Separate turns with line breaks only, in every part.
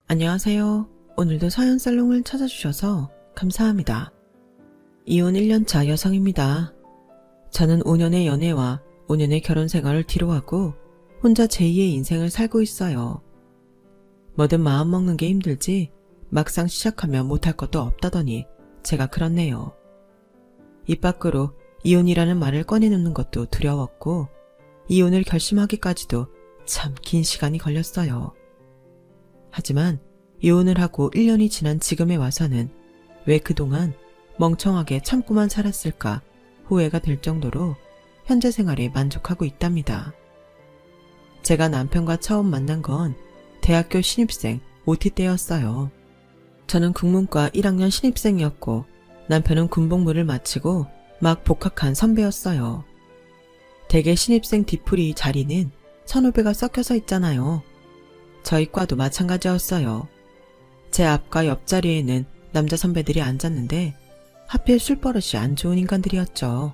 안녕하세요. 오늘도 서연살롱을 찾아주셔서 감사합니다. 이혼 1년차 여성입니다. 저는 5년의 연애와 5년의 결혼 생활을 뒤로하고 혼자 제2의 인생을 살고 있어요. 뭐든 마음먹는 게 힘들지 막상 시작하면 못할 것도 없다더니 제가 그렇네요. 입 밖으로 이혼이라는 말을 꺼내놓는 것도 두려웠고 이혼을 결심하기까지도 참 긴 시간이 걸렸어요. 하지만 이혼을 하고 1년이 지난 지금에 와서는 왜 그동안 멍청하게 참고만 살았을까 후회가 될 정도로 현재 생활에 만족하고 있답니다. 제가 남편과 처음 만난 건 대학교 신입생 OT 때였어요. 저는 국문과 1학년 신입생이었고 남편은 군복무를 마치고 막 복학한 선배였어요. 대개 신입생 뒤풀이 자리는 선후배가 섞여서 있잖아요. 저희 과도 마찬가지였어요. 제 앞과 옆자리에는 남자 선배들이 앉았는데 하필 술버릇이 안 좋은 인간들이었죠.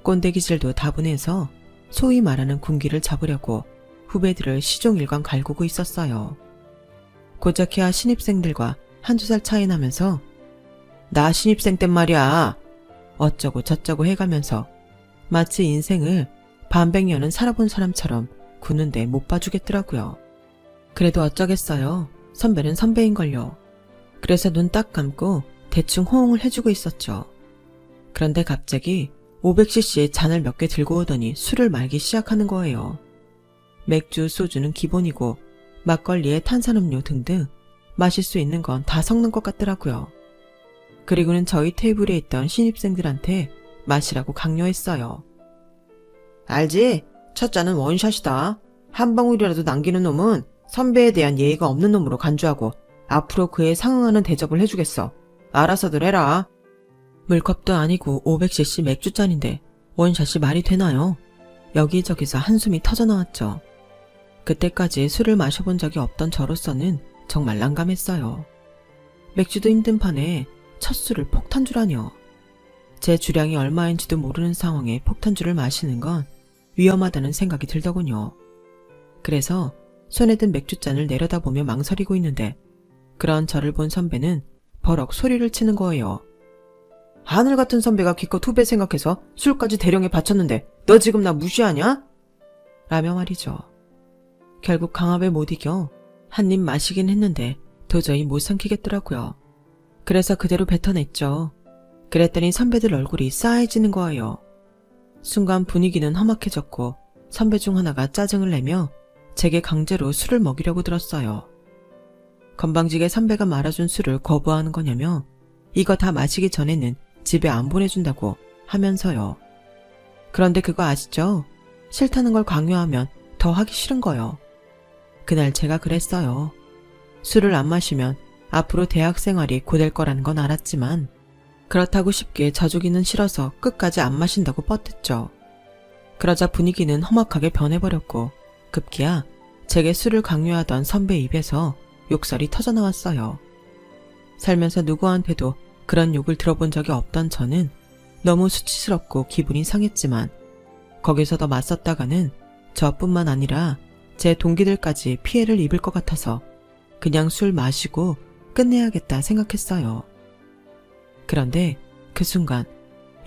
꼰대 기질도 다분해서 소위 말하는 군기를 잡으려고 후배들을 시종일관 갈구고 있었어요. 고작해야 신입생들과 한두 살 차이 나면서 나 신입생 땐 말이야 어쩌고 저쩌고 해가면서 마치 인생을 반백년은 살아본 사람처럼 구는데 못 봐주겠더라고요. 그래도 어쩌겠어요. 선배는 선배인걸요. 그래서 눈 딱 감고 대충 호응을 해주고 있었죠. 그런데 갑자기 500cc 잔을 몇 개 들고 오더니 술을 말기 시작하는 거예요. 맥주, 소주는 기본이고 막걸리에 탄산음료 등등 마실 수 있는 건 다 섞는 것 같더라고요. 그리고는 저희 테이블에 있던 신입생들한테 마시라고 강요했어요. 알지? 첫 잔은 원샷이다. 한 방울이라도 남기는 놈은 선배에 대한 예의가 없는 놈으로 간주하고 앞으로 그에 상응하는 대접을 해주겠어. 알아서들 해라. 물컵도 아니고 500cc 맥주잔인데 원샷이 말이 되나요? 여기저기서 한숨이 터져나왔죠. 그때까지 술을 마셔본 적이 없던 저로서는 정말 난감했어요. 맥주도 힘든 판에 첫 술을 폭탄주라뇨. 제 주량이 얼마인지도 모르는 상황에 폭탄주를 마시는 건 위험하다는 생각이 들더군요. 그래서 손에 든 맥주잔을 내려다보며 망설이고 있는데 그런 저를 본 선배는 버럭 소리를 치는 거예요. 하늘 같은 선배가 기껏 후배 생각해서 술까지 대령에 바쳤는데 너 지금 나 무시하냐? 라며 말이죠. 결국 강압에 못 이겨 한 입 마시긴 했는데 도저히 못 삼키겠더라고요. 그래서 그대로 뱉어냈죠. 그랬더니 선배들 얼굴이 싸해지는 거예요. 순간 분위기는 험악해졌고 선배 중 하나가 짜증을 내며 제게 강제로 술을 먹이려고 들었어요. 건방지게 선배가 말아준 술을 거부하는 거냐며 이거 다 마시기 전에는 집에 안 보내준다고 하면서요. 그런데 그거 아시죠? 싫다는 걸 강요하면 더 하기 싫은 거요. 그날 제가 그랬어요. 술을 안 마시면 앞으로 대학 생활이 고될 거라는 건 알았지만 그렇다고 쉽게 져주기는 싫어서 끝까지 안 마신다고 뻗댔죠. 그러자 분위기는 험악하게 변해버렸고 급기야 제게 술을 강요하던 선배 입에서 욕설이 터져나왔어요. 살면서 누구한테도 그런 욕을 들어본 적이 없던 저는 너무 수치스럽고 기분이 상했지만 거기서 더 맞섰다가는 저뿐만 아니라 제 동기들까지 피해를 입을 것 같아서 그냥 술 마시고 끝내야겠다 생각했어요. 그런데 그 순간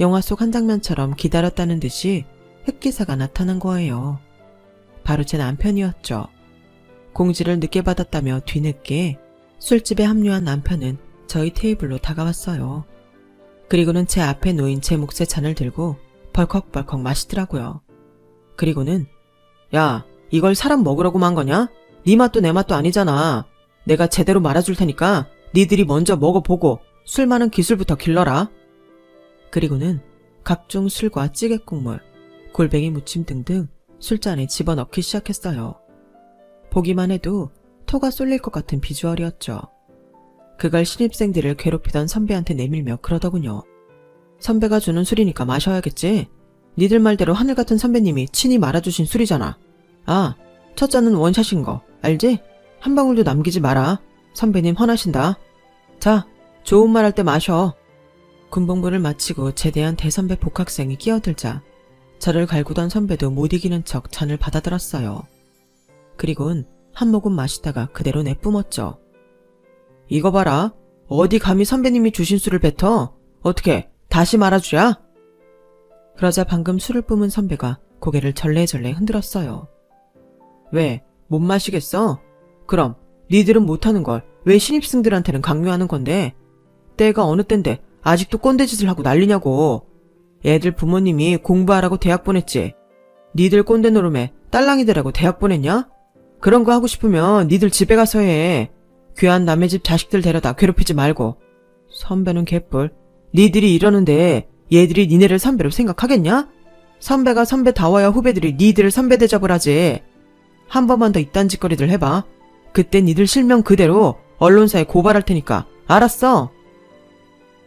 영화 속 한 장면처럼 기다렸다는 듯이 흑기사가 나타난 거예요. 바로 제 남편이었죠. 공지를 늦게 받았다며 뒤늦게 술집에 합류한 남편은 저희 테이블로 다가왔어요. 그리고는 제 앞에 놓인 제 몫의 잔을 들고 벌컥벌컥 마시더라고요. 그리고는 야, 이걸 사람 먹으라고 만 거냐? 네 맛도 내 맛도 아니잖아. 내가 제대로 말아줄 테니까 니들이 먼저 먹어보고 술 많은 기술부터 길러라. 그리고는 각종 술과 찌개 국물, 골뱅이 무침 등등 술잔에 집어넣기 시작했어요. 보기만 해도 토가 쏠릴 것 같은 비주얼이었죠. 그걸 신입생들을 괴롭히던 선배한테 내밀며 그러더군요. 선배가 주는 술이니까 마셔야겠지. 니들 말대로 하늘 같은 선배님이 친히 말아주신 술이잖아. 아, 첫 잔은 원샷인 거 알지? 한 방울도 남기지 마라. 선배님 화나신다. 자, 좋은 말 할 때 마셔. 군복무를 마치고 제대한 대선배 복학생이 끼어들자 저를 갈구던 선배도 못 이기는 척 잔을 받아들었어요. 그리곤 한 모금 마시다가 그대로 내뿜었죠. 이거 봐라. 어디 감히 선배님이 주신 술을 뱉어? 어떻게 다시 말아주랴? 그러자 방금 술을 뿜은 선배가 고개를 절레절레 흔들었어요. 왜? 못 마시겠어? 그럼 니들은 못하는 걸 왜 신입생들한테는 강요하는 건데? 때가 어느 땐데 아직도 꼰대짓을 하고 난리냐고. 애들 부모님이 공부하라고 대학 보냈지. 니들 꼰대 노름에 딸랑이들하고 대학 보냈냐? 그런 거 하고 싶으면 니들 집에 가서 해. 귀한 남의 집 자식들 데려다 괴롭히지 말고. 선배는 개뿔. 니들이 이러는데 얘들이 니네를 선배로 생각하겠냐? 선배가 선배다워야 후배들이 니들을 선배 대접을 하지. 한 번만 더 이딴 짓거리들 해봐. 그때 니들 실명 그대로 언론사에 고발할 테니까 알았어?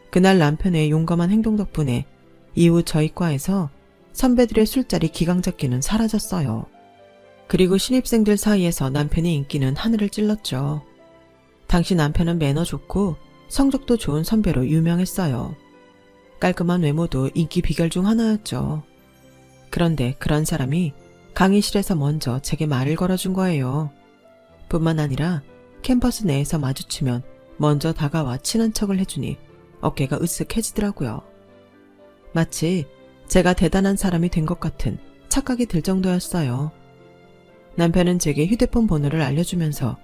그날 남편의 용감한 행동 덕분에 이후 저희 과에서 선배들의 술자리 기강잡기는 사라졌어요. 그리고 신입생들 사이에서 남편의 인기는 하늘을 찔렀죠. 당시 남편은 매너 좋고 성적도 좋은 선배로 유명했어요. 깔끔한 외모도 인기 비결 중 하나였죠. 그런데 그런 사람이 강의실에서 먼저 제게 말을 걸어준 거예요. 뿐만 아니라 캠퍼스 내에서 마주치면 먼저 다가와 친한 척을 해주니 어깨가 으쓱해지더라고요. 마치 제가 대단한 사람이 된 것 같은 착각이 들 정도였어요. 남편은 제게 휴대폰 번호를 알려주면서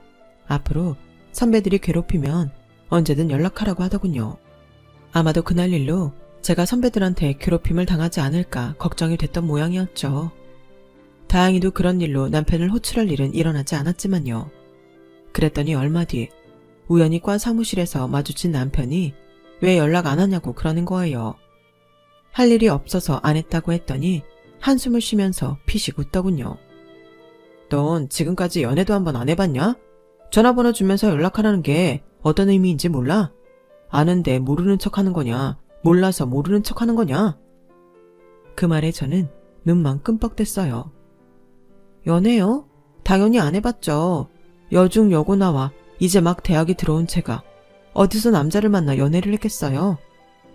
앞으로 선배들이 괴롭히면 언제든 연락하라고 하더군요. 아마도 그날 일로 제가 선배들한테 괴롭힘을 당하지 않을까 걱정이 됐던 모양이었죠. 다행히도 그런 일로 남편을 호출할 일은 일어나지 않았지만요. 그랬더니 얼마 뒤 우연히 과 사무실에서 마주친 남편이 왜 연락 안 하냐고 그러는 거예요. 할 일이 없어서 안 했다고 했더니 한숨을 쉬면서 피식 웃더군요. 넌 지금까지 연애도 한번 안 해봤냐? 전화번호 주면서 연락하라는 게 어떤 의미인지 몰라? 아는데 모르는 척하는 거냐? 몰라서 모르는 척하는 거냐? 그 말에 저는 눈만 끔뻑댔어요. 연애요? 당연히 안 해봤죠. 여중 여고 나와 이제 막 대학에 들어온 제가 어디서 남자를 만나 연애를 했겠어요?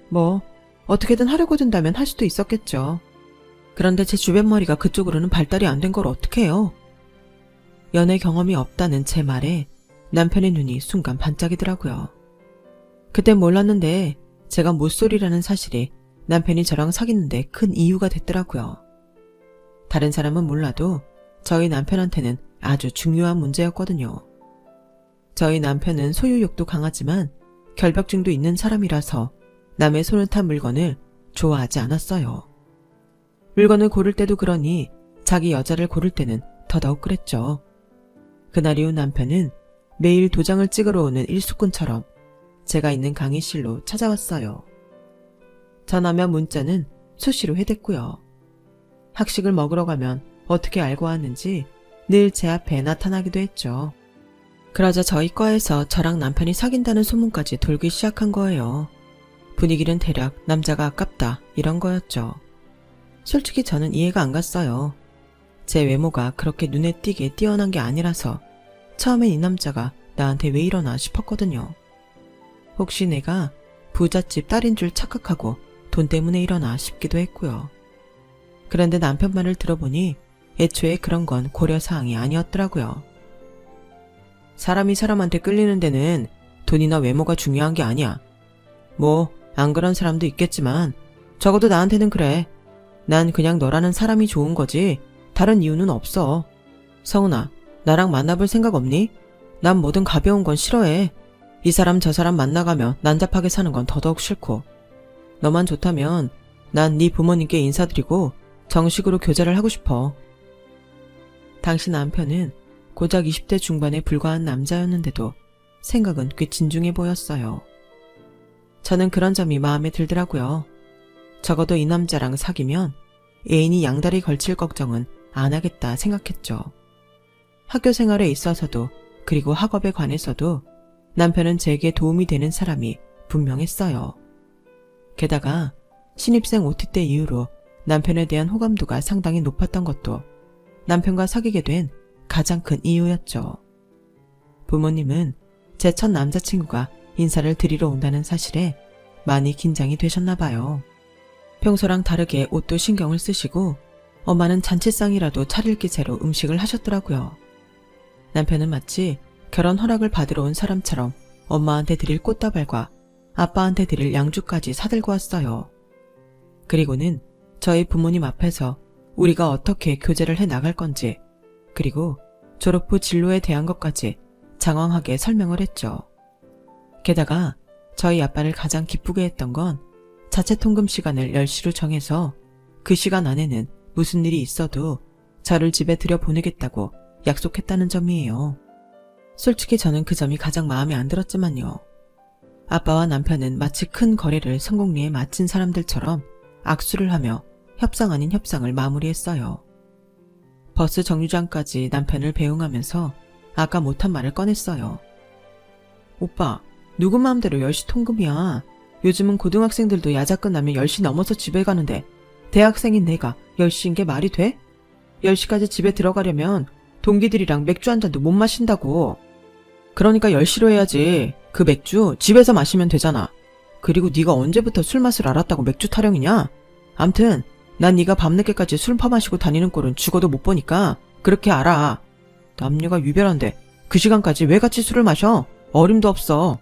뭐 어떻게든 하려고 든다면 할 수도 있었겠죠. 그런데 제 주변 머리가 그쪽으로는 발달이 안 된 걸 어떡해요? 연애 경험이 없다는 제 말에 남편의 눈이 순간 반짝이더라고요. 그땐 몰랐는데 제가 모쏠이라는 사실이 남편이 저랑 사귀는데 큰 이유가 됐더라고요. 다른 사람은 몰라도 저희 남편한테는 아주 중요한 문제였거든요. 저희 남편은 소유욕도 강하지만 결벽증도 있는 사람이라서 남의 손을 탄 물건을 좋아하지 않았어요. 물건을 고를 때도 그러니 자기 여자를 고를 때는 더더욱 그랬죠. 그날 이후 남편은 매일 도장을 찍으러 오는 일수꾼처럼 제가 있는 강의실로 찾아왔어요. 전화면 문자는 수시로 해댔고요. 학식을 먹으러 가면 어떻게 알고 왔는지 늘 제 앞에 나타나기도 했죠. 그러자 저희 과에서 저랑 남편이 사귄다는 소문까지 돌기 시작한 거예요. 분위기는 대략 남자가 아깝다 이런 거였죠. 솔직히 저는 이해가 안 갔어요. 제 외모가 그렇게 눈에 띄게 뛰어난 게 아니라서 처음엔 이 남자가 나한테 왜 이러나 싶었거든요. 혹시 내가 부잣집 딸인 줄 착각하고 돈 때문에 이러나 싶기도 했고요. 그런데 남편 말을 들어보니 애초에 그런 건 고려사항이 아니었더라고요. 사람이 사람한테 끌리는 데는 돈이나 외모가 중요한 게 아니야. 뭐 안 그런 사람도 있겠지만 적어도 나한테는 그래. 난 그냥 너라는 사람이 좋은 거지 다른 이유는 없어. 성은아, 나랑 만나볼 생각 없니? 난 뭐든 가벼운 건 싫어해. 이 사람 저 사람 만나가며 난잡하게 사는 건 더더욱 싫고. 너만 좋다면 난 네 부모님께 인사드리고 정식으로 교제를 하고 싶어. 당시 남편은 고작 20대 중반에 불과한 남자였는데도 생각은 꽤 진중해 보였어요. 저는 그런 점이 마음에 들더라고요. 적어도 이 남자랑 사귀면 애인이 양다리 걸칠 걱정은 안 하겠다 생각했죠. 학교 생활에 있어서도 그리고 학업에 관해서도 남편은 제게 도움이 되는 사람이 분명했어요. 게다가 신입생 OT 때 이후로 남편에 대한 호감도가 상당히 높았던 것도 남편과 사귀게 된 가장 큰 이유였죠. 부모님은 제 첫 남자친구가 인사를 드리러 온다는 사실에 많이 긴장이 되셨나 봐요. 평소랑 다르게 옷도 신경을 쓰시고 엄마는 잔치상이라도 차릴 기세로 음식을 하셨더라고요. 남편은 마치 결혼 허락을 받으러 온 사람처럼 엄마한테 드릴 꽃다발과 아빠한테 드릴 양주까지 사들고 왔어요. 그리고는 저희 부모님 앞에서 우리가 어떻게 교제를 해 나갈 건지, 그리고 졸업 후 진로에 대한 것까지 장황하게 설명을 했죠. 게다가 저희 아빠를 가장 기쁘게 했던 건 자체 통금 시간을 10시로 정해서 그 시간 안에는 무슨 일이 있어도 저를 집에 들여보내겠다고 약속했다는 점이에요. 솔직히 저는 그 점이 가장 마음에 안 들었지만요. 아빠와 남편은 마치 큰 거래를 성공리에 마친 사람들처럼 악수를 하며 협상 아닌 협상을 마무리했어요. 버스 정류장까지 남편을 배웅하면서 아까 못한 말을 꺼냈어요. 오빠, 누구 마음대로 10시 통금이야. 요즘은 고등학생들도 야자 끝나면 10시 넘어서 집에 가는데 대학생인 내가 10시인 게 말이 돼? 10시까지 집에 들어가려면 동기들이랑 맥주 한 잔도 못 마신다고. 그러니까 10시로 해야지. 그 맥주 집에서 마시면 되잖아. 그리고 네가 언제부터 술 맛을 알았다고 맥주 타령이냐? 암튼 난 네가 밤늦게까지 술 퍼마시고 다니는 꼴은 죽어도 못 보니까 그렇게 알아. 남녀가 유별한데 그 시간까지 왜 같이 술을 마셔? 어림도 없어.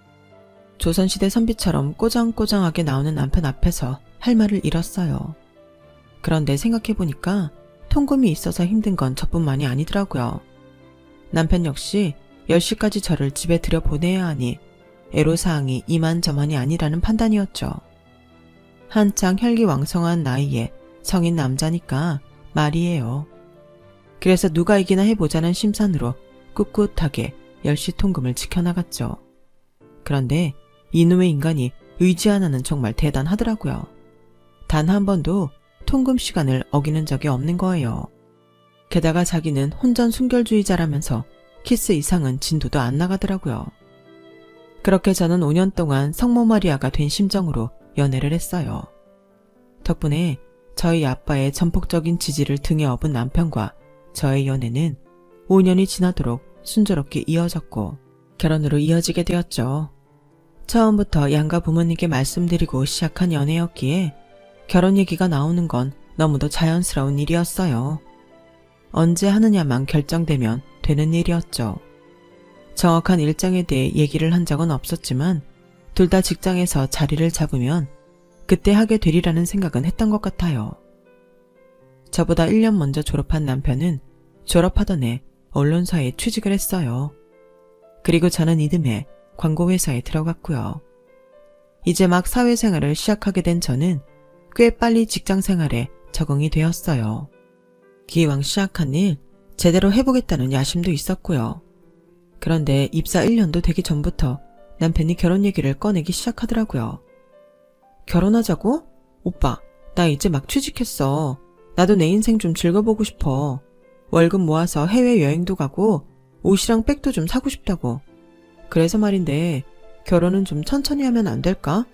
조선시대 선비처럼 꼬장꼬장하게 나오는 남편 앞에서 할 말을 잃었어요. 그런데 생각해보니까 통금이 있어서 힘든 건 저뿐만이 아니더라고요. 남편 역시 10시까지 저를 집에 들여보내야 하니 애로사항이 이만저만이 아니라는 판단이었죠. 한창 혈기왕성한 나이에 성인 남자니까 말이에요. 그래서 누가 이기나 해보자는 심산으로 꿋꿋하게 10시 통금을 지켜나갔죠. 그런데 이놈의 인간이 의지 하나는 정말 대단하더라고요. 단 한 번도 통금 시간을 어기는 적이 없는 거예요. 게다가 자기는 혼전 순결주의자라면서 키스 이상은 진도도 안 나가더라고요. 그렇게 저는 5년 동안 성모 마리아가 된 심정으로 연애를 했어요. 덕분에 저희 아빠의 전폭적인 지지를 등에 업은 남편과 저의 연애는 5년이 지나도록 순조롭게 이어졌고 결혼으로 이어지게 되었죠. 처음부터 양가 부모님께 말씀드리고 시작한 연애였기에 결혼 얘기가 나오는 건 너무도 자연스러운 일이었어요. 언제 하느냐만 결정되면 되는 일이었죠. 정확한 일정에 대해 얘기를 한 적은 없었지만 둘 다 직장에서 자리를 잡으면 그때 하게 되리라는 생각은 했던 것 같아요. 저보다 1년 먼저 졸업한 남편은 졸업하던 해 언론사에 취직을 했어요. 그리고 저는 이듬해 광고회사에 들어갔고요. 이제 막 사회생활을 시작하게 된 저는 꽤 빨리 직장생활에 적응이 되었어요. 기왕 시작한 일 제대로 해보겠다는 야심도 있었고요. 그런데 입사 1년도 되기 전부터 남편이 결혼 얘기를 꺼내기 시작하더라고요. 결혼하자고? 오빠, 나 이제 막 취직했어. 나도 내 인생 좀 즐겨보고 싶어. 월급 모아서 해외여행도 가고 옷이랑 백도 좀 사고 싶다고. 그래서 말인데 결혼은 좀 천천히 하면 안 될까?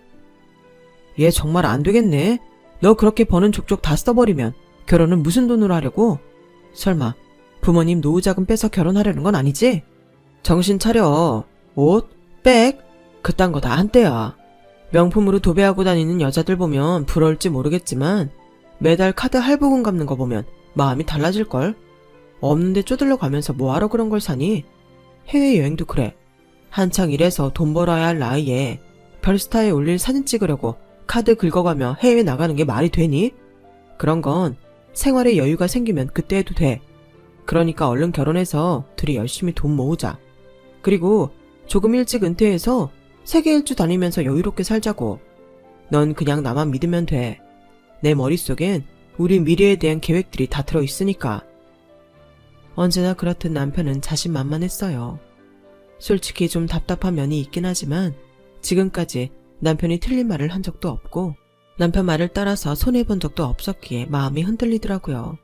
얘 정말 안 되겠네. 너 그렇게 버는 족족 다 써버리면 결혼은 무슨 돈으로 하려고? 설마 부모님 노후자금 빼서 결혼하려는 건 아니지? 정신 차려. 옷, 백, 그딴 거 다 한때야. 명품으로 도배하고 다니는 여자들 보면 부러울지 모르겠지만 매달 카드 할부금 갚는 거 보면 마음이 달라질걸? 없는데 쪼들러 가면서 뭐하러 그런 걸 사니? 해외여행도 그래. 한창 일해서 돈 벌어야 할 나이에 별스타에 올릴 사진 찍으려고 카드 긁어가며 해외 나가는 게 말이 되니? 그런 건 생활에 여유가 생기면 그때 해도 돼. 그러니까 얼른 결혼해서 둘이 열심히 돈 모으자. 그리고 조금 일찍 은퇴해서 세계 일주 다니면서 여유롭게 살자고. 넌 그냥 나만 믿으면 돼. 내 머릿속엔 우리 미래에 대한 계획들이 다 들어있으니까. 언제나 그렇듯 남편은 자신만만했어요. 솔직히 좀 답답한 면이 있긴 하지만 지금까지 남편이 틀린 말을 한 적도 없고 남편 말을 따라서 손해본 적도 없었기에 마음이 흔들리더라고요.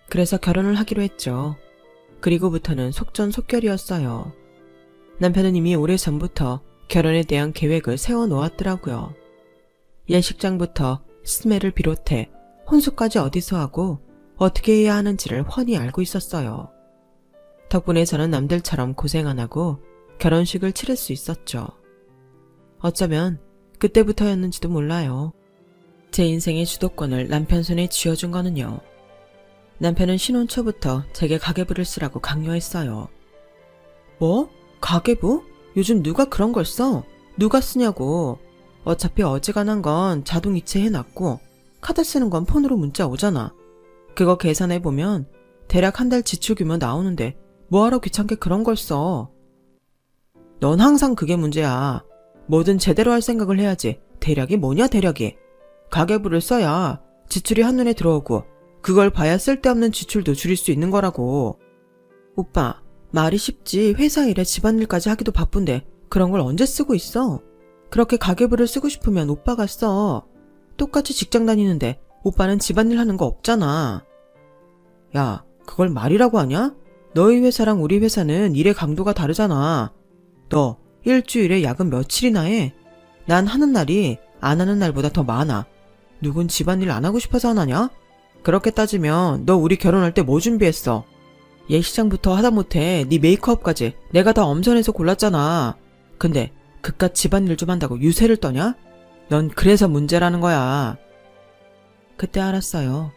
그래서 결혼을 하기로 했죠. 그리고부터는 속전속결이었어요. 남편은 이미 오래전부터 결혼에 대한 계획을 세워놓았더라고요. 예식장부터 스멜을 비롯해 혼수까지 어디서 하고 어떻게 해야 하는지를 훤히 알고 있었어요. 덕분에 저는 남들처럼 고생 안 하고 결혼식을 치를 수 있었죠. 어쩌면 그때부터였는지도 몰라요. 제 인생의 주도권을 남편 손에 쥐어준 거는요. 남편은 신혼 초부터 제게 가계부를 쓰라고 강요했어요. 뭐? 가계부? 요즘 누가 그런 걸 써? 누가 쓰냐고. 어차피 어지간한 건 자동 이체해놨고 카드 쓰는 건 폰으로 문자 오잖아. 그거 계산해보면 대략 한 달 지출 규모 나오는데 뭐하러 귀찮게 그런 걸 써. 넌 항상 그게 문제야. 뭐든 제대로 할 생각을 해야지. 대략이 뭐냐 대략이. 가계부를 써야 지출이 한눈에 들어오고 그걸 봐야 쓸데없는 지출도 줄일 수 있는 거라고. 오빠, 말이 쉽지 회사 일에 집안일까지 하기도 바쁜데 그런 걸 언제 쓰고 있어? 그렇게 가계부를 쓰고 싶으면 오빠가 써. 똑같이 직장 다니는데 오빠는 집안일 하는 거 없잖아. 야, 그걸 말이라고 하냐? 너희 회사랑 우리 회사는 일의 강도가 다르잖아. 너 일주일에 야근 며칠이나 해? 난 하는 날이 안 하는 날보다 더 많아. 누군 집안일 안 하고 싶어서 안 하냐? 그렇게 따지면 너 우리 결혼할 때 뭐 준비했어? 예시장부터 하다못해 네 메이크업까지 내가 다 엄선해서 골랐잖아. 근데 그깟 집안일 좀 한다고 유세를 떠냐? 넌 그래서 문제라는 거야. 그때 알았어요.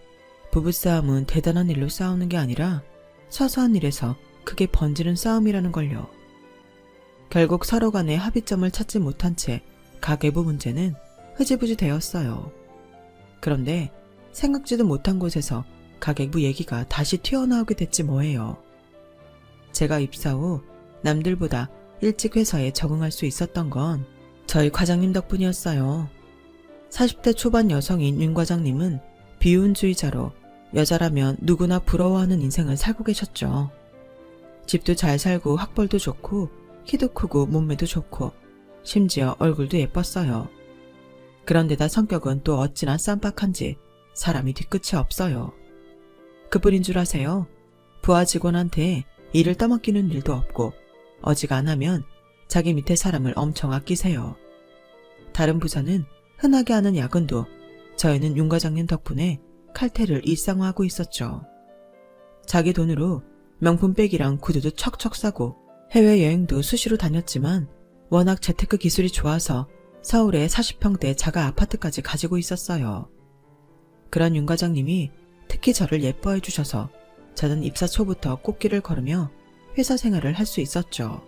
부부싸움은 대단한 일로 싸우는 게 아니라 사소한 일에서 크게 번지는 싸움이라는 걸요. 결국 서로 간에 합의점을 찾지 못한 채 가계부 문제는 흐지부지 되었어요. 그런데 생각지도 못한 곳에서 가계부 얘기가 다시 튀어나오게 됐지 뭐예요. 제가 입사 후 남들보다 일찍 회사에 적응할 수 있었던 건 저희 과장님 덕분이었어요. 40대 초반 여성인 윤 과장님은 비혼주의자로 여자라면 누구나 부러워하는 인생을 살고 계셨죠. 집도 잘 살고 학벌도 좋고 키도 크고 몸매도 좋고 심지어 얼굴도 예뻤어요. 그런데다 성격은 또 어찌나 쌈박한지 사람이 뒤끝이 없어요. 그뿐인 줄 아세요? 부하 직원한테 일을 떠맡기는 일도 없고 어지간하면 자기 밑에 사람을 엄청 아끼세요. 다른 부서는 흔하게 하는 야근도 저희는 윤 과장님 덕분에 칼퇴를 일상화하고 있었죠. 자기 돈으로 명품백이랑 구두도 척척 사고 해외여행도 수시로 다녔지만 워낙 재테크 기술이 좋아서 서울에 40평대 자가 아파트까지 가지고 있었어요. 그런 윤 과장님이 특히 저를 예뻐해 주셔서 저는 입사 초부터 꽃길을 걸으며 회사 생활을 할 수 있었죠.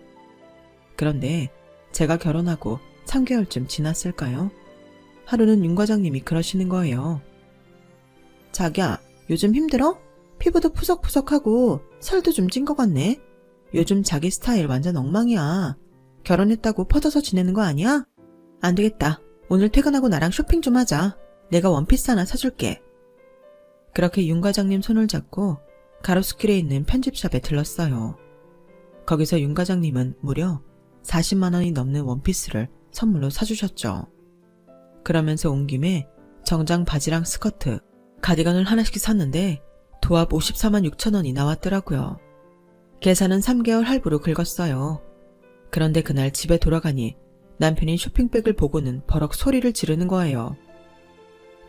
그런데 제가 결혼하고 3개월쯤 지났을까요? 하루는 윤 과장님이 그러시는 거예요. 자기야, 요즘 힘들어? 피부도 푸석푸석하고 살도 좀 찐 것 같네. 요즘 자기 스타일 완전 엉망이야. 결혼했다고 퍼져서 지내는 거 아니야? 안 되겠다. 오늘 퇴근하고 나랑 쇼핑 좀 하자. 내가 원피스 하나 사줄게. 그렇게 윤 과장님 손을 잡고 가로수길에 있는 편집샵에 들렀어요. 거기서 윤 과장님은 무려 40만 원이 넘는 원피스를 선물로 사주셨죠. 그러면서 온 김에 정장 바지랑 스커트, 가디건을 하나씩 샀는데 도합 54만 6천 원이 나왔더라고요. 계산은 3개월 할부로 긁었어요. 그런데 그날 집에 돌아가니 남편이 쇼핑백을 보고는 버럭 소리를 지르는 거예요.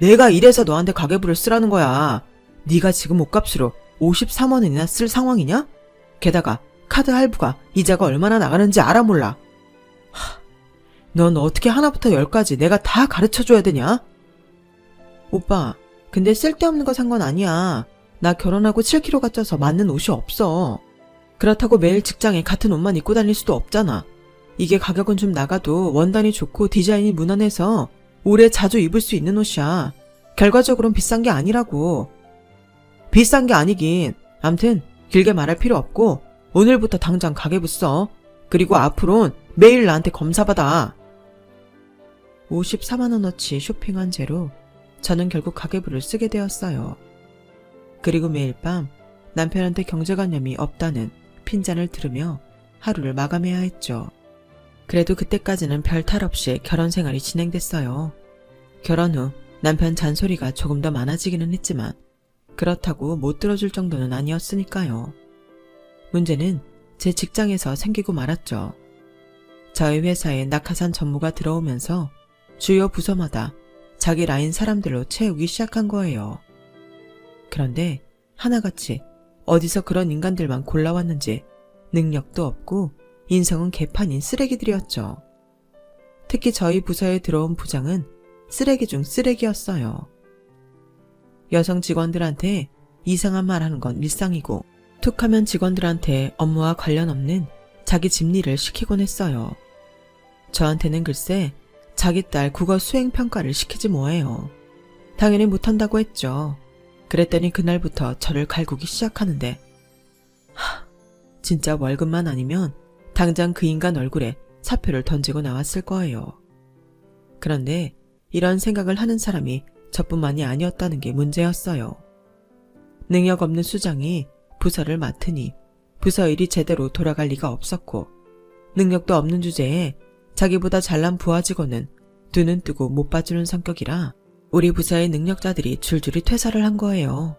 내가 이래서 너한테 가계부를 쓰라는 거야. 네가 지금 옷값으로 53만 원이나 쓸 상황이냐? 게다가 카드 할부가 이자가 얼마나 나가는지 알아 몰라. 넌 어떻게 하나부터 열까지 내가 다 가르쳐줘야 되냐? 오빠, 근데 쓸데없는 거 산 건 아니야. 나 결혼하고 7kg가 쪄서 맞는 옷이 없어. 그렇다고 매일 직장에 같은 옷만 입고 다닐 수도 없잖아. 이게 가격은 좀 나가도 원단이 좋고 디자인이 무난해서 오래 자주 입을 수 있는 옷이야. 결과적으로는 비싼 게 아니라고. 비싼 게 아니긴. 암튼 길게 말할 필요 없고 오늘부터 당장 가계부 써. 그리고 앞으론 매일 나한테 검사받아. 54만 원어치 쇼핑한 채로 저는 결국 가계부를 쓰게 되었어요. 그리고 매일 밤 남편한테 경제관념이 없다는 핀잔을 들으며 하루를 마감해야 했죠. 그래도 그때까지는 별 탈 없이 결혼 생활이 진행됐어요. 결혼 후 남편 잔소리가 조금 더 많아지기는 했지만 그렇다고 못 들어줄 정도는 아니었으니까요. 문제는 제 직장에서 생기고 말았죠. 저희 회사에 낙하산 전무가 들어오면서 주요 부서마다 자기 라인 사람들로 채우기 시작한 거예요. 그런데 하나같이 어디서 그런 인간들만 골라왔는지 능력도 없고 인성은 개판인 쓰레기들이었죠. 특히 저희 부서에 들어온 부장은 쓰레기 중 쓰레기였어요. 여성 직원들한테 이상한 말 하는 건 일상이고 툭하면 직원들한테 업무와 관련 없는 자기 집일을 시키곤 했어요. 저한테는 글쎄 자기 딸 국어 수행평가를 시키지 뭐예요. 당연히 못한다고 했죠. 그랬더니 그날부터 저를 갈구기 시작하는데 진짜 월급만 아니면 당장 그 인간 얼굴에 사표를 던지고 나왔을 거예요. 그런데 이런 생각을 하는 사람이 저뿐만이 아니었다는 게 문제였어요. 능력 없는 수장이 부서를 맡으니 부서 일이 제대로 돌아갈 리가 없었고 능력도 없는 주제에 자기보다 잘난 부하 직원은 두 눈 뜨고 못 봐주는 성격이라 우리 부서의 능력자들이 줄줄이 퇴사를 한 거예요.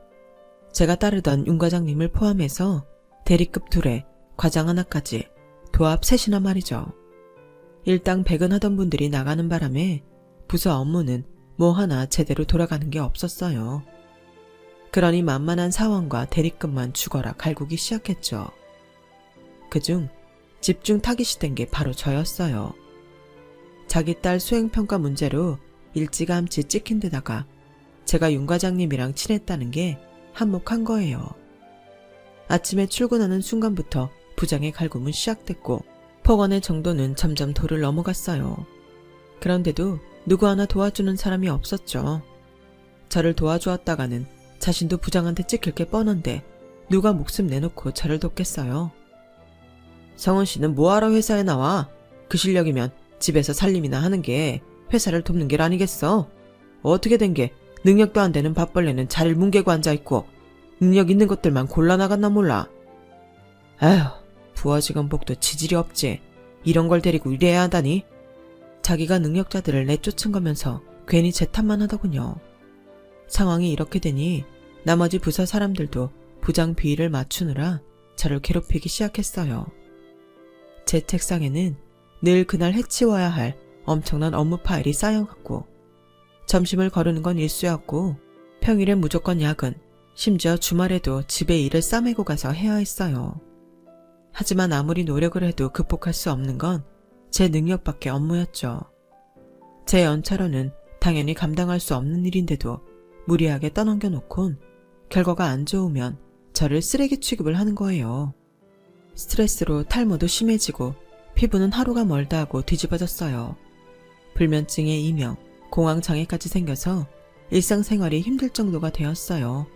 제가 따르던 윤 과장님을 포함해서 대리급 2에 과장 하나까지 도합 3이나 말이죠. 일당 배근하던 분들이 나가는 바람에 부서 업무는 뭐 하나 제대로 돌아가는 게 없었어요. 그러니 만만한 사원과 대리급만 죽어라 갈구기 시작했죠. 그중 집중 타깃이 된 게 바로 저였어요. 자기 딸 수행평가 문제로 일찌감치 찍힌 데다가 제가 윤 과장님이랑 친했다는 게 한몫한 거예요. 아침에 출근하는 순간부터 부장의 갈굼은 시작됐고 폭언의 정도는 점점 도를 넘어갔어요. 그런데도 누구 하나 도와주는 사람이 없었죠. 저를 도와주었다가는 자신도 부장한테 찍힐 게 뻔한데 누가 목숨 내놓고 저를 돕겠어요. 성은 씨는 뭐하러 회사에 나와? 그 실력이면 집에서 살림이나 하는 게 회사를 돕는 게 아니겠어? 어떻게 된 게 능력도 안 되는 밥벌레는 자리를 뭉개고 앉아있고 능력 있는 것들만 골라나갔나 몰라. 아휴, 부하 직원 복도 지질이 없지. 이런 걸 데리고 일해야 하다니. 자기가 능력자들을 내쫓은 거면서 괜히 제 탓만 하더군요. 상황이 이렇게 되니 나머지 부서 사람들도 부장 비위를 맞추느라 저를 괴롭히기 시작했어요. 제 책상에는 늘 그날 해치워야 할 엄청난 업무 파일이 쌓여갔고 점심을 거르는 건 일쑤였고 평일엔 무조건 야근, 심지어 주말에도 집에 일을 싸매고 가서 해야 했어요. 하지만 아무리 노력을 해도 극복할 수 없는 건 제 능력밖에 업무였죠. 제 연차로는 당연히 감당할 수 없는 일인데도 무리하게 떠넘겨 놓곤 결과가 안 좋으면 저를 쓰레기 취급을 하는 거예요. 스트레스로 탈모도 심해지고 피부는 하루가 멀다 하고 뒤집어졌어요. 불면증에 이명, 공황장애까지 생겨서 일상생활이 힘들 정도가 되었어요.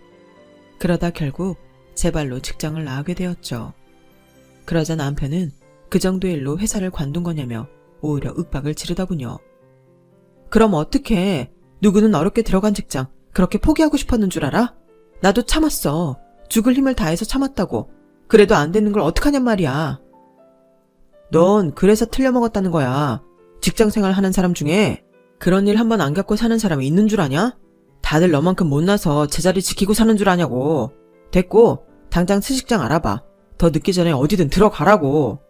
그러다 결국 제 발로 직장을 나가게 되었죠. 그러자 남편은 그 정도 일로 회사를 관둔 거냐며 오히려 윽박을 지르더군요. 그럼 어떡해? 누구는 어렵게 들어간 직장 그렇게 포기하고 싶었는 줄 알아? 나도 참았어. 죽을 힘을 다해서 참았다고. 그래도 안 되는 걸 어떡하냔 말이야. 넌 그래서 틀려먹었다는 거야. 직장생활 하는 사람 중에 그런 일 한 번 안 겪고 사는 사람이 있는 줄 아냐? 다들 너만큼 못나서 제자리 지키고 사는 줄 아냐고. 됐고 당장 새 직장 알아봐. 더 늦기 전에 어디든 들어가라고.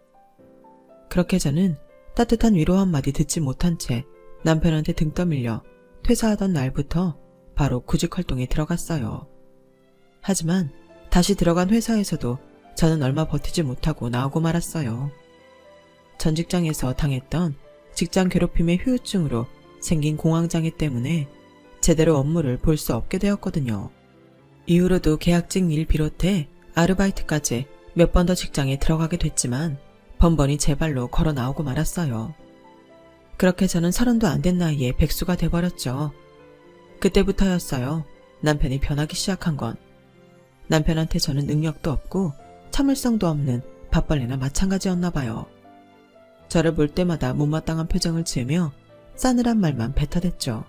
그렇게 저는 따뜻한 위로 한마디 듣지 못한 채 남편한테 등 떠밀려 퇴사하던 날부터 바로 구직 활동에 들어갔어요. 하지만 다시 들어간 회사에서도 저는 얼마 버티지 못하고 나오고 말았어요. 전 직장에서 당했던 직장 괴롭힘의 후유증으로 생긴 공황장애 때문에 제대로 업무를 볼 수 없게 되었거든요. 이후로도 계약직 일 비롯해 아르바이트까지 몇 번 더 직장에 들어가게 됐지만 번번이 제 발로 걸어 나오고 말았어요. 그렇게 저는 30도 안 된 나이에 백수가 돼버렸죠. 그때부터였어요. 남편이 변하기 시작한 건. 남편한테 저는 능력도 없고 참을성도 없는 밥벌레나 마찬가지였나 봐요. 저를 볼 때마다 못마땅한 표정을 지으며 싸늘한 말만 뱉어댔죠.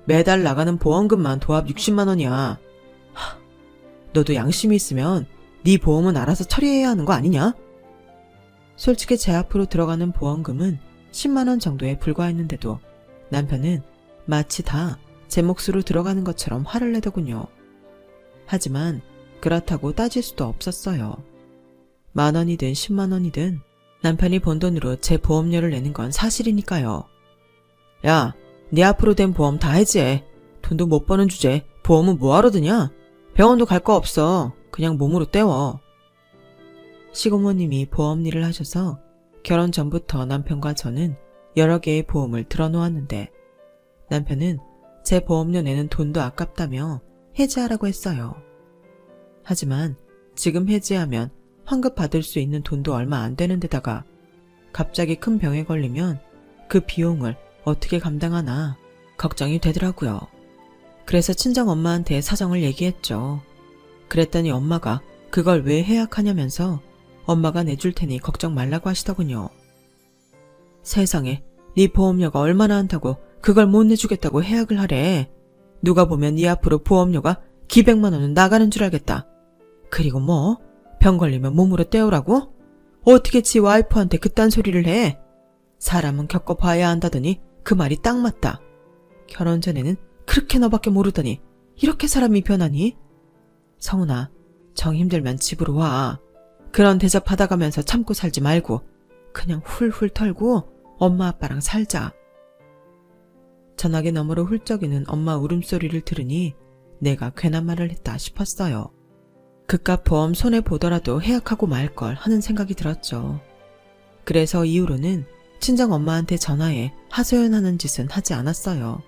매달 나가는 보험금만 도합 60만 원이야. 너도 양심이 있으면 네 보험은 알아서 처리해야 하는 거 아니냐? 솔직히 제 앞으로 들어가는 보험금은 10만 원 정도에 불과했는데도 남편은 마치 다 제 몫으로 들어가는 것처럼 화를 내더군요. 하지만 그렇다고 따질 수도 없었어요. 10,000원이든 10만 원이든 남편이 번 돈으로 제 보험료를 내는 건 사실이니까요. 야, 네 앞으로 된 보험 다 해지해. 돈도 못 버는 주제 보험은 뭐하러 드냐? 병원도 갈 거 없어. 그냥 몸으로 때워. 시고모님이 보험 일을 하셔서 결혼 전부터 남편과 저는 여러 개의 보험을 들어놓았는데 남편은 제 보험료 내는 돈도 아깝다며 해지하라고 했어요. 하지만 지금 해지하면 환급 받을 수 있는 돈도 얼마 안 되는 데다가 갑자기 큰 병에 걸리면 그 비용을 어떻게 감당하나 걱정이 되더라고요. 그래서 친정 엄마한테 사정을 얘기했죠. 그랬더니 엄마가 그걸 왜 해약하냐면서 엄마가 내줄 테니 걱정 말라고 하시더군요. 세상에, 네 보험료가 얼마나 한다고 그걸 못 내주겠다고 해약을 하래. 누가 보면 네 앞으로 보험료가 기백만 원은 나가는 줄 알겠다. 그리고 뭐? 병 걸리면 몸으로 때우라고? 어떻게 지 와이프한테 그딴 소리를 해? 사람은 겪어봐야 한다더니 그 말이 딱 맞다. 결혼 전에는 그렇게 너밖에 모르더니 이렇게 사람이 변하니? 성훈아, 정 힘들면 집으로 와. 그런 대접 받아가면서 참고 살지 말고 그냥 훌훌 털고 엄마 아빠랑 살자. 전화기 너머로 훌쩍이는 엄마 울음소리를 들으니 내가 괜한 말을 했다 싶었어요. 그깟 보험 손해보더라도 해약하고 말걸 하는 생각이 들었죠. 그래서 이후로는 친정 엄마한테 전화해 하소연하는 짓은 하지 않았어요.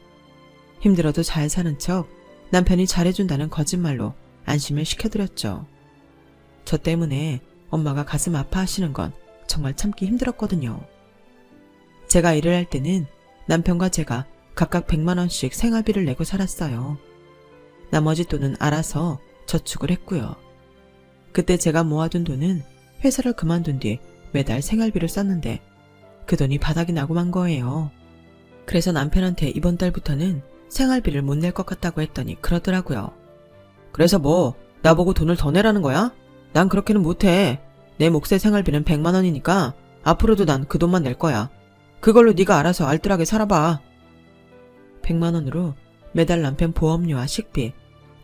힘들어도 잘 사는 척 남편이 잘해준다는 거짓말로 안심을 시켜드렸죠. 저 때문에 엄마가 가슴 아파하시는 건 정말 참기 힘들었거든요. 제가 일을 할 때는 남편과 제가 각각 100만 원씩 생활비를 내고 살았어요. 나머지 돈은 알아서 저축을 했고요. 그때 제가 모아둔 돈은 회사를 그만둔 뒤 매달 생활비를 썼는데 그 돈이 바닥이 나고 만 거예요. 그래서 남편한테 이번 달부터는 생활비를 못 낼 것 같다고 했더니 그러더라고요. 그래서 뭐 나보고 돈을 더 내라는 거야? 난 그렇게는 못해. 내 몫의 생활비는 100만 원이니까 앞으로도 난 그 돈만 낼 거야. 그걸로 네가 알아서 알뜰하게 살아봐. 100만 원으로 매달 남편 보험료와 식비,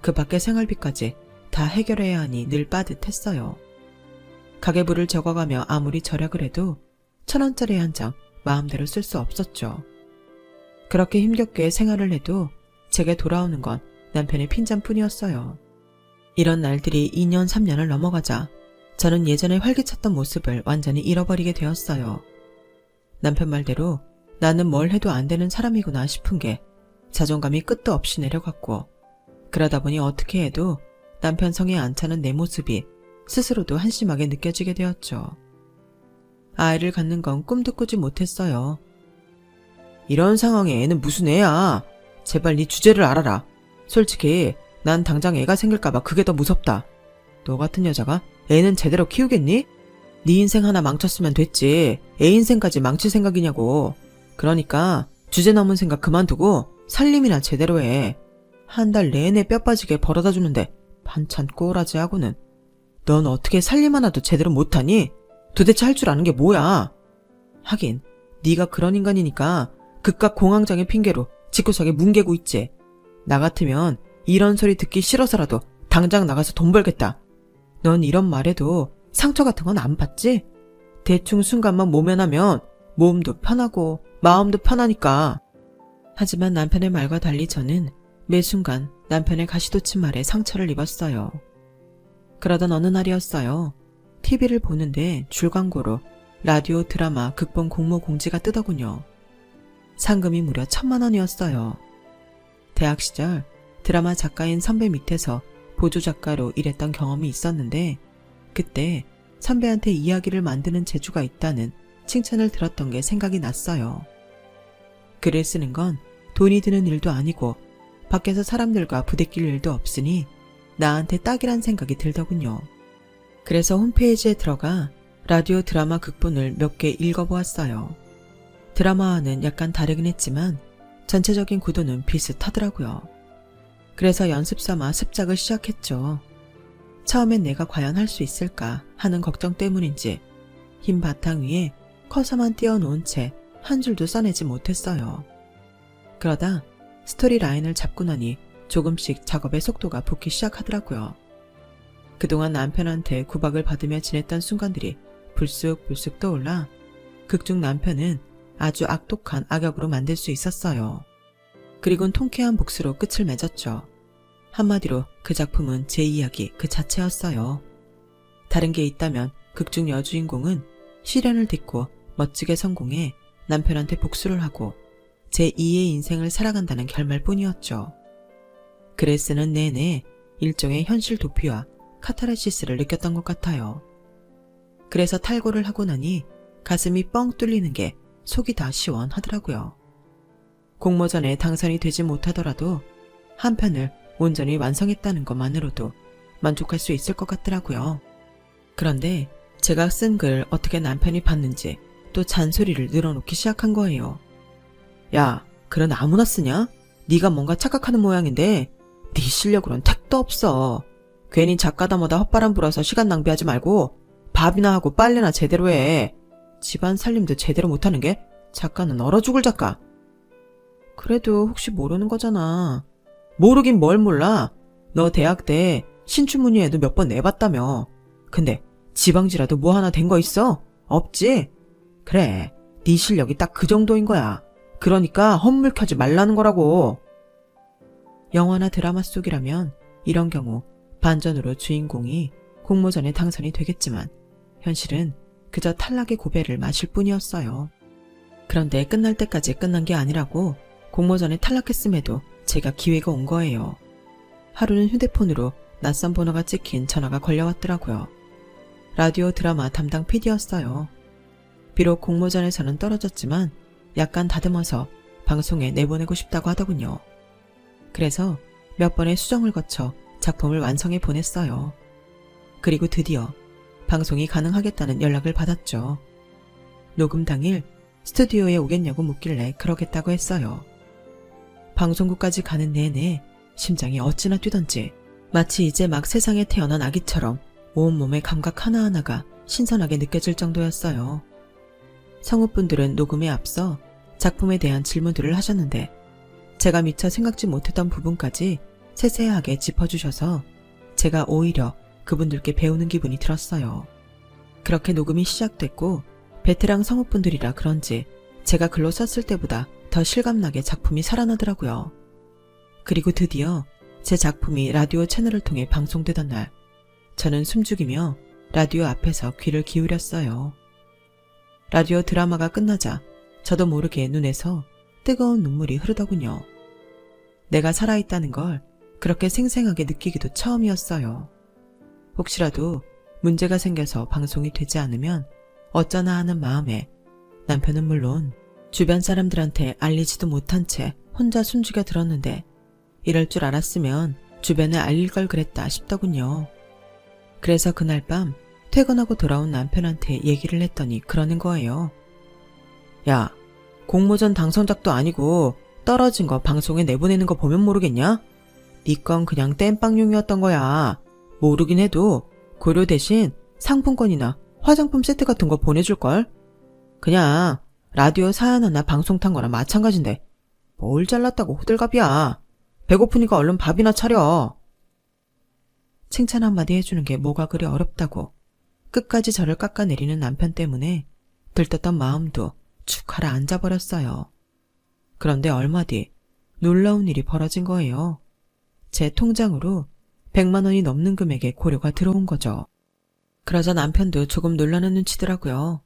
그 밖의 생활비까지 다 해결해야 하니 늘 빠듯했어요. 가계부를 적어가며 아무리 절약을 해도 1,000원짜리 한 장 마음대로 쓸 수 없었죠. 그렇게 힘겹게 생활을 해도 제게 돌아오는 건 남편의 핀잔뿐이었어요. 이런 날들이 2년, 3년을 넘어가자 저는 예전에 활기찼던 모습을 완전히 잃어버리게 되었어요. 남편 말대로 나는 뭘 해도 안 되는 사람이구나 싶은 게 자존감이 끝도 없이 내려갔고, 그러다 보니 어떻게 해도 남편 성에 안 차는 내 모습이 스스로도 한심하게 느껴지게 되었죠. 아이를 갖는 건 꿈도 꾸지 못했어요. 이런 상황에 애는 무슨 애야. 제발 네 주제를 알아라. 솔직히 난 당장 애가 생길까봐 그게 더 무섭다. 너 같은 여자가 애는 제대로 키우겠니? 네 인생 하나 망쳤으면 됐지. 애 인생까지 망칠 생각이냐고. 그러니까 주제 넘은 생각 그만두고 살림이나 제대로 해. 한 달 내내 뼈 빠지게 벌어다 주는데 반찬 꼬라지 하고는. 넌 어떻게 살림 하나도 제대로 못하니? 도대체 할 줄 아는 게 뭐야? 하긴 네가 그런 인간이니까 그깟 공황장애 핑계로 집구석에 뭉개고 있지. 나 같으면 이런 소리 듣기 싫어서라도 당장 나가서 돈 벌겠다. 넌 이런 말에도 상처 같은 건 안 받지? 대충 순간만 모면하면 몸도 편하고 마음도 편하니까. 하지만 남편의 말과 달리 저는 매 순간 남편의 가시돋친 말에 상처를 입었어요. 그러던 어느 날이었어요. TV를 보는데 줄광고로 라디오 드라마 극본 공모 공지가 뜨더군요. 상금이 무려 1,000만 원이었어요. 대학 시절 드라마 작가인 선배 밑에서 보조작가로 일했던 경험이 있었는데 그때 선배한테 이야기를 만드는 재주가 있다는 칭찬을 들었던 게 생각이 났어요. 글을 쓰는 건 돈이 드는 일도 아니고 밖에서 사람들과 부대낄 일도 없으니 나한테 딱이란 생각이 들더군요. 그래서 홈페이지에 들어가 라디오 드라마 극본을 몇 개 읽어보았어요. 드라마와는 약간 다르긴 했지만 전체적인 구도는 비슷하더라고요. 그래서 연습 삼아 습작을 시작했죠. 처음엔 내가 과연 할 수 있을까 하는 걱정 때문인지 흰 바탕 위에 커서만 띄워놓은 채 한 줄도 써내지 못했어요. 그러다 스토리 라인을 잡고 나니 조금씩 작업의 속도가 붙기 시작하더라고요. 그동안 남편한테 구박을 받으며 지냈던 순간들이 불쑥불쑥 떠올라 극중 남편은 아주 악독한 악역으로 만들 수 있었어요. 그리곤 통쾌한 복수로 끝을 맺었죠. 한마디로 그 작품은 제 이야기 그 자체였어요. 다른 게 있다면 극중 여주인공은 시련을 딛고 멋지게 성공해 남편한테 복수를 하고 제2의 인생을 살아간다는 결말뿐이었죠. 글을 쓰는 내내 일종의 현실 도피와 카타르시스를 느꼈던 것 같아요. 그래서 탈고를 하고 나니 가슴이 뻥 뚫리는 게 속이 다 시원하더라고요. 공모전에 당선이 되지 못하더라도 한 편을 온전히 완성했다는 것만으로도 만족할 수 있을 것 같더라고요. 그런데 제가 쓴 글 어떻게 남편이 봤는지 또 잔소리를 늘어놓기 시작한 거예요. 야, 글은 아무나 쓰냐? 네가 뭔가 착각하는 모양인데 네 실력으론 택도 없어. 괜히 작가다마다 헛바람 불어서 시간 낭비하지 말고 밥이나 하고 빨래나 제대로 해. 집안 살림도 제대로 못하는 게 작가는 얼어 죽을 작가. 그래도 혹시 모르는 거잖아. 모르긴 뭘 몰라. 너 대학 때 신춘문예에도 몇 번 내봤다며. 근데 지방지라도 뭐 하나 된 거 있어? 없지? 그래, 네 실력이 딱 그 정도인 거야. 그러니까 헛물 켜지 말라는 거라고. 영화나 드라마 속이라면 이런 경우 반전으로 주인공이 공모전에 당선이 되겠지만 현실은 그저 탈락의 고배를 마실 뿐이었어요. 그런데 끝날 때까지 끝난 게 아니라고 공모전에 탈락했음에도 제가 기회가 온 거예요. 하루는 휴대폰으로 낯선 번호가 찍힌 전화가 걸려왔더라고요. 라디오 드라마 담당 PD였어요. 비록 공모전에서는 떨어졌지만 약간 다듬어서 방송에 내보내고 싶다고 하더군요. 그래서 몇 번의 수정을 거쳐 작품을 완성해 보냈어요. 그리고 드디어 방송이 가능하겠다는 연락을 받았죠. 녹음 당일 스튜디오에 오겠냐고 묻길래 그러겠다고 했어요. 방송국까지 가는 내내 심장이 어찌나 뛰던지 마치 이제 막 세상에 태어난 아기처럼 온몸의 감각 하나하나가 신선하게 느껴질 정도였어요. 성우분들은 녹음에 앞서 작품에 대한 질문들을 하셨는데 제가 미처 생각지 못했던 부분까지 세세하게 짚어주셔서 제가 오히려 그분들께 배우는 기분이 들었어요. 그렇게 녹음이 시작됐고 베테랑 성우분들이라 그런지 제가 글로 썼을 때보다 더 실감나게 작품이 살아나더라고요. 그리고 드디어 제 작품이 라디오 채널을 통해 방송되던 날 저는 숨죽이며 라디오 앞에서 귀를 기울였어요. 라디오 드라마가 끝나자 저도 모르게 눈에서 뜨거운 눈물이 흐르더군요. 내가 살아있다는 걸 그렇게 생생하게 느끼기도 처음이었어요. 혹시라도 문제가 생겨서 방송이 되지 않으면 어쩌나 하는 마음에 남편은 물론 주변 사람들한테 알리지도 못한 채 혼자 숨죽여 들었는데 이럴 줄 알았으면 주변에 알릴 걸 그랬다 싶더군요. 그래서 그날 밤 퇴근하고 돌아온 남편한테 얘기를 했더니 그러는 거예요. 야, 공모전 당선작도 아니고 떨어진 거 방송에 내보내는 거 보면 모르겠냐? 네 건 그냥 땜빵용이었던 거야. 모르긴 해도 고려 대신 상품권이나 화장품 세트 같은 거 보내줄걸? 그냥 라디오 사연 하나 방송 탄 거나 마찬가지인데 뭘 잘났다고 호들갑이야. 배고프니까 얼른 밥이나 차려. 칭찬 한마디 해주는 게 뭐가 그리 어렵다고 끝까지 저를 깎아내리는 남편 때문에 들떴던 마음도 축 가라앉아버렸어요. 그런데 얼마 뒤 놀라운 일이 벌어진 거예요. 제 통장으로 100만 원이 넘는 금액의 고려가 들어온 거죠. 그러자 남편도 조금 놀라는 눈치더라고요.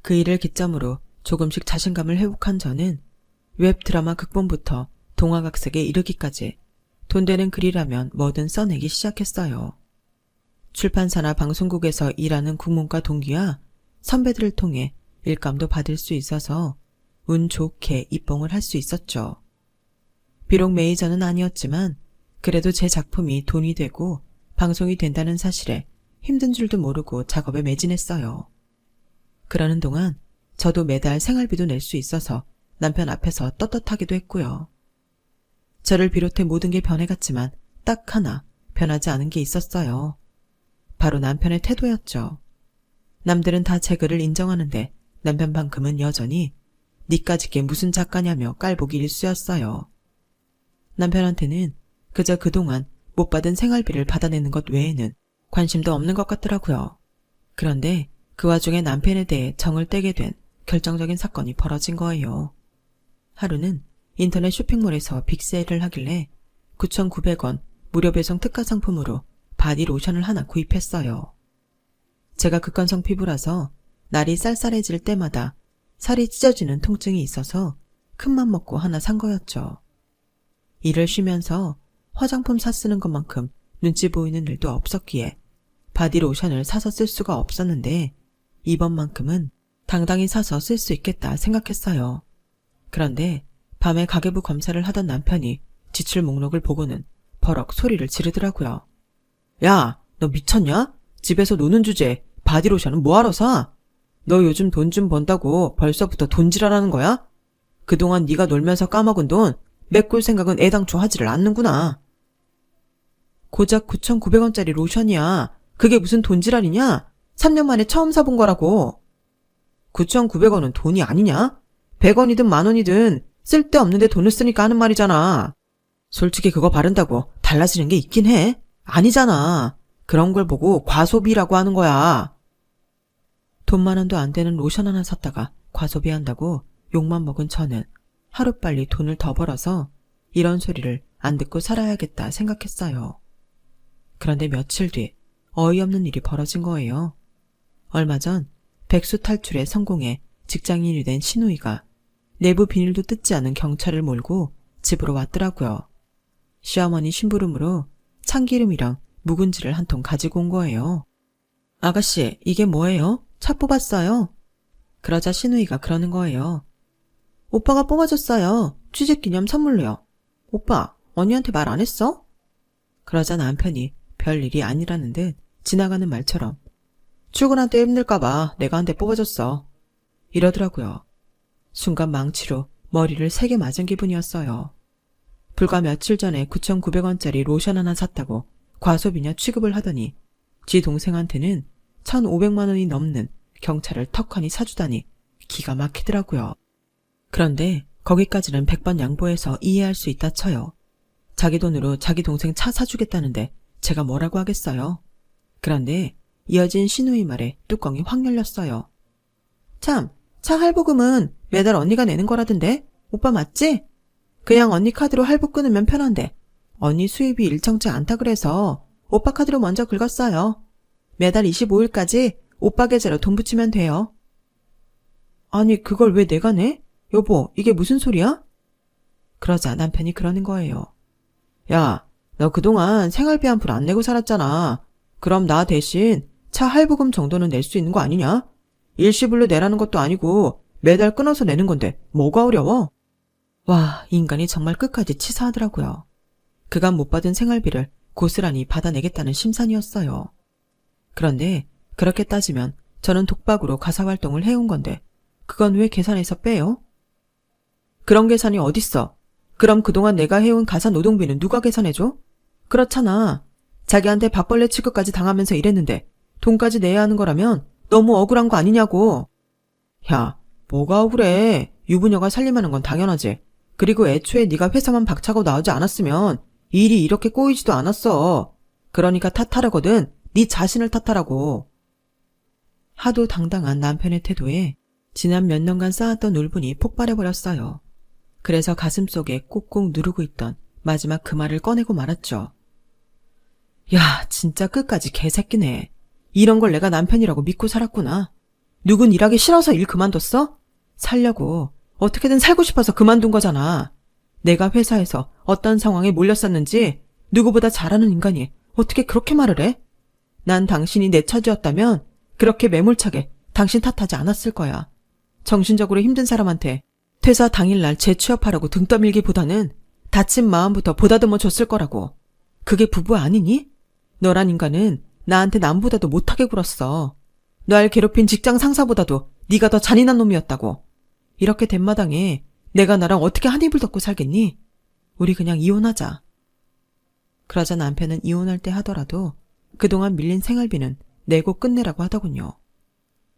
그 일을 기점으로 조금씩 자신감을 회복한 저는 웹드라마 극본부터 동화각색에 이르기까지 돈 되는 글이라면 뭐든 써내기 시작했어요. 출판사나 방송국에서 일하는 국문과 동기와 선배들을 통해 일감도 받을 수 있어서 운 좋게 입봉을 할 수 있었죠. 비록 메이저는 아니었지만 그래도 제 작품이 돈이 되고 방송이 된다는 사실에 힘든 줄도 모르고 작업에 매진했어요. 그러는 동안 저도 매달 생활비도 낼 수 있어서 남편 앞에서 떳떳하기도 했고요. 저를 비롯해 모든 게 변해갔지만 딱 하나 변하지 않은 게 있었어요. 바로 남편의 태도였죠. 남들은 다 제 글을 인정하는데 남편만큼은 여전히 니까짓 게 무슨 작가냐며 깔보기 일쑤였어요. 남편한테는 그저 그동안 못 받은 생활비를 받아내는 것 외에는 관심도 없는 것 같더라고요. 그런데 그 와중에 남편에 대해 정을 떼게 된 결정적인 사건이 벌어진 거예요. 하루는 인터넷 쇼핑몰에서 빅세일을 하길래 9,900원 무료 배송 특가 상품으로 바디 로션을 하나 구입했어요. 제가 극건성 피부라서 날이 쌀쌀해질 때마다 살이 찢어지는 통증이 있어서 큰맘 먹고 하나 산 거였죠. 일을 쉬면서 화장품 사 쓰는 것만큼 눈치 보이는 일도 없었기에 바디 로션을 사서 쓸 수가 없었는데 이번만큼은 당당히 사서 쓸 수 있겠다 생각했어요. 그런데 밤에 가계부 검사를 하던 남편이 지출 목록을 보고는 버럭 소리를 지르더라고요. 야, 너 미쳤냐? 집에서 노는 주제에 바디로션은 뭐하러 사? 너 요즘 돈 좀 번다고 벌써부터 돈지랄하는 거야? 그동안 네가 놀면서 까먹은 돈 메꿀 생각은 애당초 하지를 않는구나. 고작 9,900원짜리 로션이야. 그게 무슨 돈지랄이냐? 3년 만에 처음 사본 거라고. 9,900원은 돈이 아니냐? 100원이든 만원이든 쓸데없는데 돈을 쓰니까 하는 말이잖아. 솔직히 그거 바른다고 달라지는 게 있긴 해. 아니잖아. 그런 걸 보고 과소비라고 하는 거야. 돈 10,000원도 안 되는 로션 하나 샀다가 과소비한다고 욕만 먹은 저는 하루빨리 돈을 더 벌어서 이런 소리를 안 듣고 살아야겠다 생각했어요. 그런데 며칠 뒤 어이없는 일이 벌어진 거예요. 얼마 전 백수 탈출에 성공해 직장인이 된 시누이가 내부 비닐도 뜯지 않은 경찰을 몰고 집으로 왔더라고요. 시어머니 심부름으로 참기름이랑 묵은지를 한 통 가지고 온 거예요. 아가씨, 이게 뭐예요? 차 뽑았어요. 그러자 시누이가 그러는 거예요. 오빠가 뽑아줬어요. 취직기념 선물로요. 오빠, 언니한테 말 안 했어? 그러자 남편이 별일이 아니라는 듯 지나가는 말처럼 출근할 때 힘들까봐 내가 한 대 뽑아줬어. 이러더라고요. 순간 망치로 머리를 3개 맞은 기분이었어요. 불과 며칠 전에 9,900원짜리 로션 하나 샀다고 과소비냐 취급을 하더니 지 동생한테는 1,500만 원이 넘는 경차를 턱하니 사주다니 기가 막히더라고요. 그런데 거기까지는 100번 양보해서 이해할 수 있다 쳐요. 자기 돈으로 자기 동생 차 사주겠다는데 제가 뭐라고 하겠어요. 그런데 이어진 시누이 말에 뚜껑이 확 열렸어요. 참, 차 할부금은 매달 언니가 내는 거라던데? 오빠 맞지? 그냥 언니 카드로 할부 끊으면 편한데 언니 수입이 일정치 않다 그래서 오빠 카드로 먼저 긁었어요. 매달 25일까지 오빠 계좌로 돈 붙이면 돼요. 아니 그걸 왜 내가 내? 여보, 이게 무슨 소리야? 그러자 남편이 그러는 거예요. 야, 너 그동안 생활비 한 푼 안 내고 살았잖아. 그럼 나 대신 차 할부금 정도는 낼 수 있는 거 아니냐? 일시불로 내라는 것도 아니고 매달 끊어서 내는 건데 뭐가 어려워? 와, 인간이 정말 끝까지 치사하더라고요. 그간 못 받은 생활비를 고스란히 받아내겠다는 심산이었어요. 그런데 그렇게 따지면 저는 독박으로 가사활동을 해온 건데 그건 왜 계산해서 빼요? 그런 계산이 어딨어? 그럼 그동안 내가 해온 가사노동비는 누가 계산해줘? 그렇잖아. 자기한테 밥벌레 취급까지 당하면서 일했는데 돈까지 내야 하는 거라면 너무 억울한 거 아니냐고. 야, 뭐가 억울해. 유부녀가 살림하는 건 당연하지. 그리고 애초에 네가 회사만 박차고 나오지 않았으면 일이 이렇게 꼬이지도 않았어. 그러니까 탓하라거든. 네 자신을 탓하라고. 하도 당당한 남편의 태도에 지난 몇 년간 쌓았던 울분이 폭발해버렸어요. 그래서 가슴속에 꾹꾹 누르고 있던 마지막 그 말을 꺼내고 말았죠. 야, 진짜 끝까지 개새끼네. 이런 걸 내가 남편이라고 믿고 살았구나. 누군 일하기 싫어서 일 그만뒀어? 살려고 어떻게든 살고 싶어서 그만둔 거잖아. 내가 회사에서 어떤 상황에 몰렸었는지 누구보다 잘 아는 인간이 어떻게 그렇게 말을 해? 난 당신이 내 처지였다면 그렇게 매몰차게 당신 탓하지 않았을 거야. 정신적으로 힘든 사람한테 퇴사 당일날 재취업하라고 등 떠밀기보다는 다친 마음부터 보다듬어 줬을 거라고. 그게 부부 아니니? 너란 인간은 나한테 남보다도 못하게 굴었어. 날 괴롭힌 직장 상사보다도 네가 더 잔인한 놈이었다고. 이렇게 된 마당에 내가 나랑 어떻게 한 입을 덮고 살겠니? 우리 그냥 이혼하자. 그러자 남편은 이혼할 때 하더라도 그동안 밀린 생활비는 내고 끝내라고 하더군요.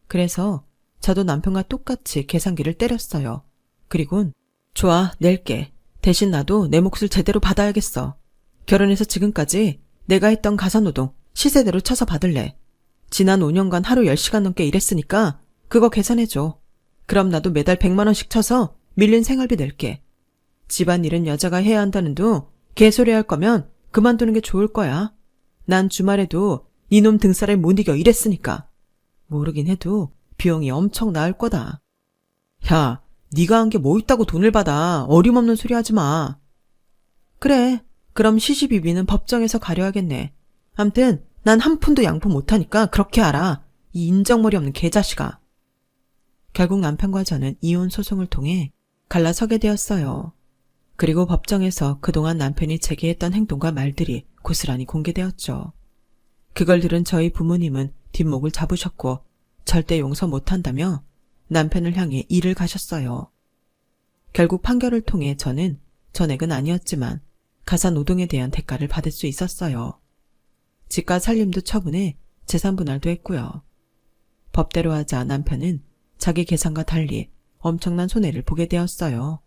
그래서 저도 남편과 똑같이 계산기를 때렸어요. 그리곤 좋아, 낼게. 대신 나도 내 몫을 제대로 받아야겠어. 결혼해서 지금까지 내가 했던 가사노동 시세대로 쳐서 받을래. 지난 5년간 하루 10시간 넘게 일했으니까 그거 계산해줘. 그럼 나도 매달 100만 원씩 쳐서 밀린 생활비 낼게. 집안일은 여자가 해야 한다는 둥 개소리 할 거면 그만두는 게 좋을 거야. 난 주말에도 니놈 등살에 못 이겨 일했으니까. 모르긴 해도 비용이 엄청 나을 거다. 야, 네가 한 게 뭐 있다고 돈을 받아. 어림없는 소리 하지 마. 그래, 그럼 시시비비는 법정에서 가려야겠네. 암튼 난 한 푼도 양보 못하니까 그렇게 알아. 이 인정머리 없는 개자식아. 결국 남편과 저는 이혼 소송을 통해 갈라서게 되었어요. 그리고 법정에서 그동안 남편이 제게 했던 행동과 말들이 고스란히 공개되었죠. 그걸 들은 저희 부모님은 뒷목을 잡으셨고 절대 용서 못한다며 남편을 향해 일을 가셨어요. 결국 판결을 통해 저는 전액은 아니었지만 가사노동에 대한 대가를 받을 수 있었어요. 집과 살림도 처분해 재산 분할도 했고요. 법대로 하자 남편은 자기 계산과 달리 엄청난 손해를 보게 되었어요.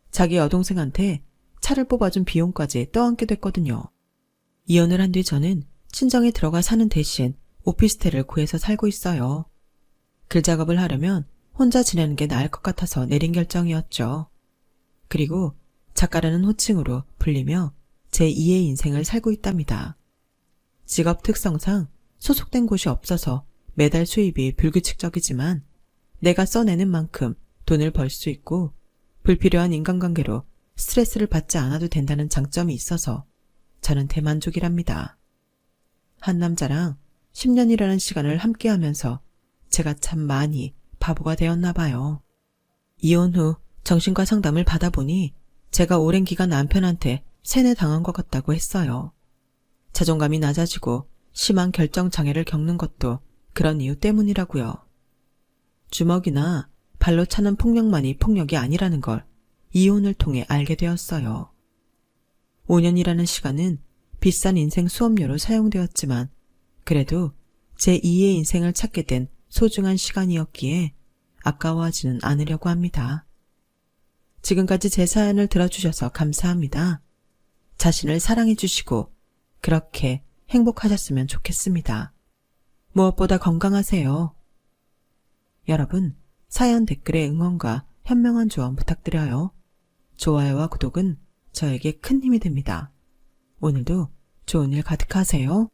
자기 여동생한테 차를 뽑아준 비용까지 떠안게 됐거든요. 이혼을 한 뒤 저는 친정에 들어가 사는 대신 오피스텔을 구해서 살고 있어요. 글 작업을 하려면 혼자 지내는 게 나을 것 같아서 내린 결정이었죠. 그리고 작가라는 호칭으로 불리며 제2의 인생을 살고 있답니다. 직업 특성상 소속된 곳이 없어서 매달 수입이 불규칙적이지만 내가 써내는 만큼 돈을 벌 수 있고 불필요한 인간관계로 스트레스를 받지 않아도 된다는 장점이 있어서 저는 대만족이랍니다. 한 남자랑 10년이라는 시간을 함께하면서 제가 참 많이 바보가 되었나 봐요. 이혼 후 정신과 상담을 받아보니 제가 오랜 기간 남편한테 세뇌당한 것 같다고 했어요. 자존감이 낮아지고 심한 결정장애를 겪는 것도 그런 이유 때문이라고요. 주먹이나 발로 차는 폭력만이 폭력이 아니라는 걸 이혼을 통해 알게 되었어요. 5년이라는 시간은 비싼 인생 수업료로 사용되었지만 그래도 제2의 인생을 찾게 된 소중한 시간이었기에 아까워하지는 않으려고 합니다. 지금까지 제 사연을 들어주셔서 감사합니다. 자신을 사랑해 주시고 그렇게 행복하셨으면 좋겠습니다. 무엇보다 건강하세요. 여러분, 사연 댓글에 응원과 현명한 조언 부탁드려요. 좋아요와 구독은 저에게 큰 힘이 됩니다. 오늘도 좋은 일 가득하세요.